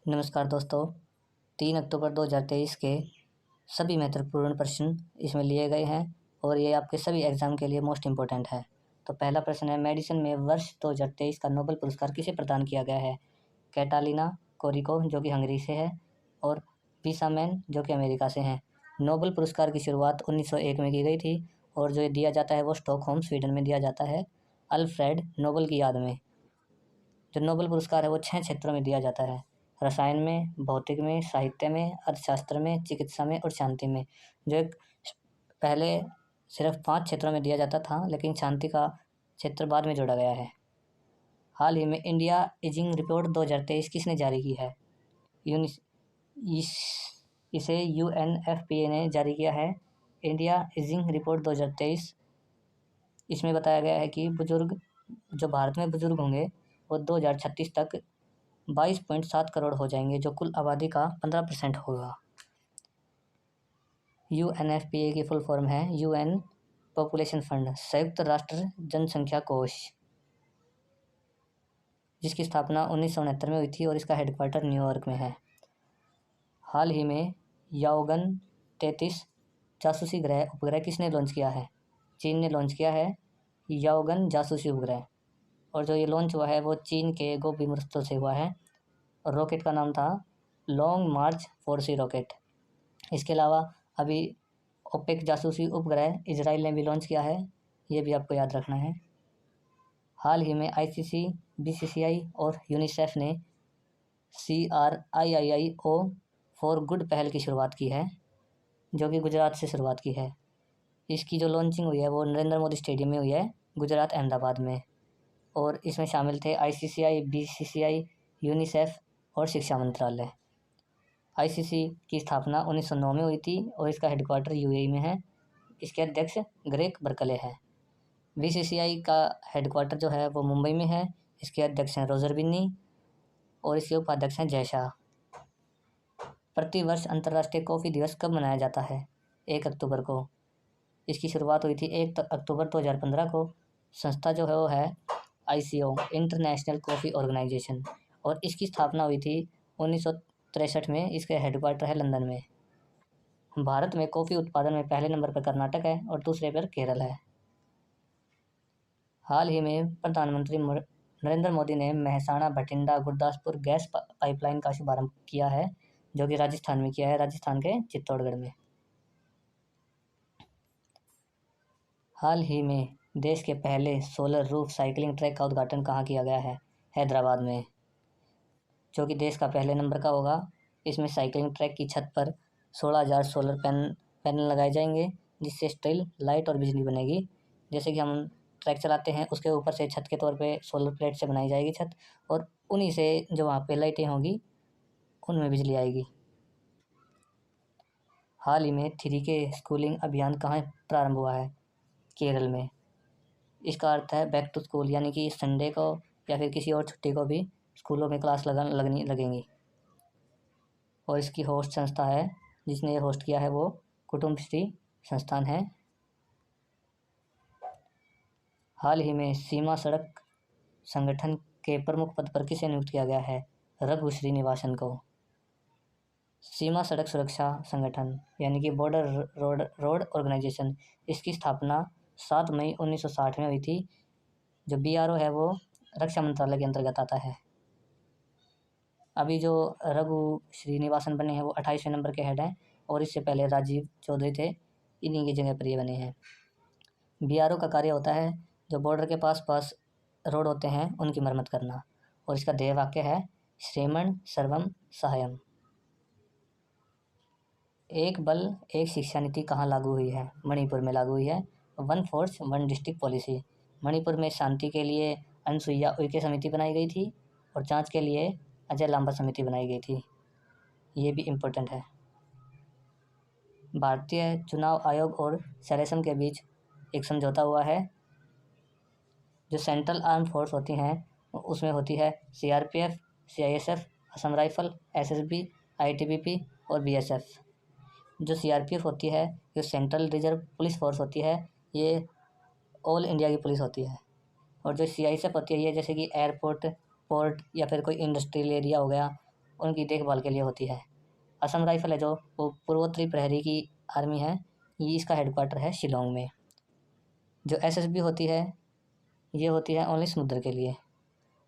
नमस्कार दोस्तों। 3 अक्टूबर 2023 के सभी महत्वपूर्ण प्रश्न इसमें लिए गए हैं और ये आपके सभी एग्ज़ाम के लिए मोस्ट इम्पोर्टेंट है। तो पहला प्रश्न है, मेडिसिन में वर्ष 2023 का नोबेल पुरस्कार किसे प्रदान किया गया है? कैटालिना कोरिको जो कि हंगरी से है और पीसा मैन जो कि अमेरिका से हैं। नोबेल पुरस्कार की शुरुआत 1901 में की गई थी और जो ये दिया जाता है वो स्टॉकहोम स्वीडन में दिया जाता है अल्फ्रेड नोबेल की याद में। जो नोबेल पुरस्कार है वो 6 क्षेत्रों में दिया जाता है: रसायन में, भौतिक में, साहित्य में, अर्थशास्त्र में, चिकित्सा में और शांति में। जो एक पहले सिर्फ 5 क्षेत्रों में दिया जाता था, लेकिन शांति का क्षेत्र बाद में जोड़ा गया है। हाल ही में इंडिया एजिंग रिपोर्ट 2023 किसने जारी की है? इसे UNFPA ने जारी किया है। इंडिया एजिंग रिपोर्ट 2023 इसमें बताया गया है कि जो भारत में बुजुर्ग होंगे वो 2036 तक 22.7 करोड़ हो जाएंगे, जो कुल आबादी का 15% होगा। UNFPA की फुल फॉर्म है UN पॉपुलेशन फंड, संयुक्त राष्ट्र जनसंख्या कोष, जिसकी स्थापना 1969 में हुई थी और इसका हेडक्वार्टर न्यूयॉर्क में है। हाल ही में याओगन 33 जासूसी उपग्रह किसने लॉन्च किया है? चीन ने लॉन्च किया है याओगन जासूसी उपग्रह, और जो ये लॉन्च हुआ है वो चीन के गोबी मरुस्थल से हुआ है और रॉकेट का नाम था लॉन्ग मार्च 4C रॉकेट। इसके अलावा अभी ओपेक जासूसी उपग्रह इजराइल ने भी लॉन्च किया है, ये भी आपको याद रखना है। हाल ही में ICC, BCCI और यूनिसेफ ने CRIIO फॉर गुड पहल की शुरुआत की है, जो कि गुजरात से शुरुआत की है। इसकी जो लॉन्चिंग हुई है वो नरेंद्र मोदी स्टेडियम में हुई है, गुजरात अहमदाबाद में, और इसमें शामिल थे ICCI, BCCI, यूनिसेफ और शिक्षा मंत्रालय। ICC की स्थापना 1909 में हुई थी और इसका हेडक्वार्टर UAE में है। इसके अध्यक्ष ग्रेग बर्कले है। BCCI का हेडक्वार्टर जो है वो मुंबई में है। इसके अध्यक्ष हैं रोजर बिन्नी और इसके उपाध्यक्ष हैं जय शाह। प्रतिवर्ष अंतर्राष्ट्रीय कॉफ़ी दिवस कब मनाया जाता है? 1 अक्टूबर को। इसकी शुरुआत हुई थी 1 अक्टूबर 2015 को। संस्था जो है वो है ICO, इंटरनेशनल कॉफ़ी ऑर्गेनाइजेशन, और इसकी स्थापना हुई थी 1963 में। इसका हेडक्वार्टर है लंदन में। भारत में कॉफ़ी उत्पादन में पहले नंबर पर कर्नाटक है और दूसरे पर केरल है। हाल ही में प्रधानमंत्री नरेंद्र मोदी ने मेहसाणा भटिंडा गुरदासपुर गैस पाइपलाइन का शुभारंभ किया है, जो कि राजस्थान में किया है, राजस्थान के चित्तौड़गढ़ में। हाल ही में देश के पहले सोलर रूफ साइकिलिंग ट्रैक का उद्घाटन कहाँ किया गया है? हैदराबाद में, जो कि देश का पहले नंबर का होगा। इसमें साइकिलिंग ट्रैक की छत पर 16,000 सोलर पैनल लगाए जाएंगे, जिससे स्टिल लाइट और बिजली बनेगी। जैसे कि हम ट्रैक चलाते हैं, उसके ऊपर से छत के तौर पे सोलर प्लेट से बनाई जाएगी छत, और उन्हीं से जो वहाँ पे लाइटें होंगी उनमें बिजली आएगी। हाल ही में 3K स्कूलिंग अभियान कहाँ प्रारंभ हुआ है? केरल में। इसका अर्थ है बैक टू स्कूल, यानी कि संडे को या फिर किसी और छुट्टी को भी स्कूलों में क्लास लगेंगी। और इसकी होस्ट संस्था है, जिसने ये होस्ट किया है वो कुटुंबश्री संस्थान है। हाल ही में सीमा सड़क संगठन के प्रमुख पद पर किसे नियुक्त किया गया है? रघु श्रीनिवासन को। सीमा सड़क सुरक्षा संगठन यानी कि बॉर्डर रोड ऑर्गेनाइजेशन, इसकी स्थापना 7 मई 1960 में हुई थी। जो BRO है वो रक्षा मंत्रालय के अंतर्गत आता है। अभी जो रघु श्रीनिवासन बने हैं वो 28वें नंबर के हेड हैं, और इससे पहले राजीव चौधरी थे, इन्हीं की जगह पर ये बने हैं। BRO का कार्य होता है जो बॉर्डर के पास रोड होते हैं उनकी मरम्मत करना, और इसका ध्येय वाक्य है श्रेमण सर्वम सहायम। एक बल एक शिक्षा नीति कहाँ लागू हुई है? मणिपुर में लागू हुई है। 1 फोर्स 1 डिस्ट्रिक्ट पॉलिसी। मणिपुर में शांति के लिए अनसुईया उइके समिति बनाई गई थी और जांच के लिए अजय लांबा समिति बनाई गई थी। ये भी इम्पोर्टेंट है। भारतीय चुनाव आयोग और सेरेसम के बीच एक समझौता हुआ है। जो सेंट्रल आर्म फोर्स होती हैं उसमें होती है CRPF, CISF, Assam rifle, SSB, ITBP और BSF। जो CRPF होती है ये सेंट्रल रिजर्व पुलिस फोर्स होती है, ये ऑल इंडिया की पुलिस होती है। और जो CISF होती है ये जैसे कि एयरपोर्ट, पोर्ट या फिर कोई इंडस्ट्रियल एरिया हो गया, उनकी देखभाल के लिए होती है। असम राइफल है जो वो पूर्वोत्तरी प्रहरी की आर्मी है, ये इसका हेडक्वार्टर है शिलोंग में। जो एसएसबी होती है ये होती है ओनली समुद्र के लिए।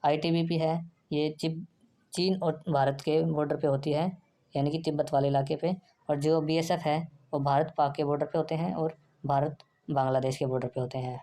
आईटीबीपी है ये चीन और भारत के बॉर्डर पे होती है, यानी कि तिब्बत वाले इलाके पे। और जो बीएसएफ है वो भारत पाक के बॉर्डर पे होते हैं और भारत बांग्लादेश के बॉर्डर पे होते हैं।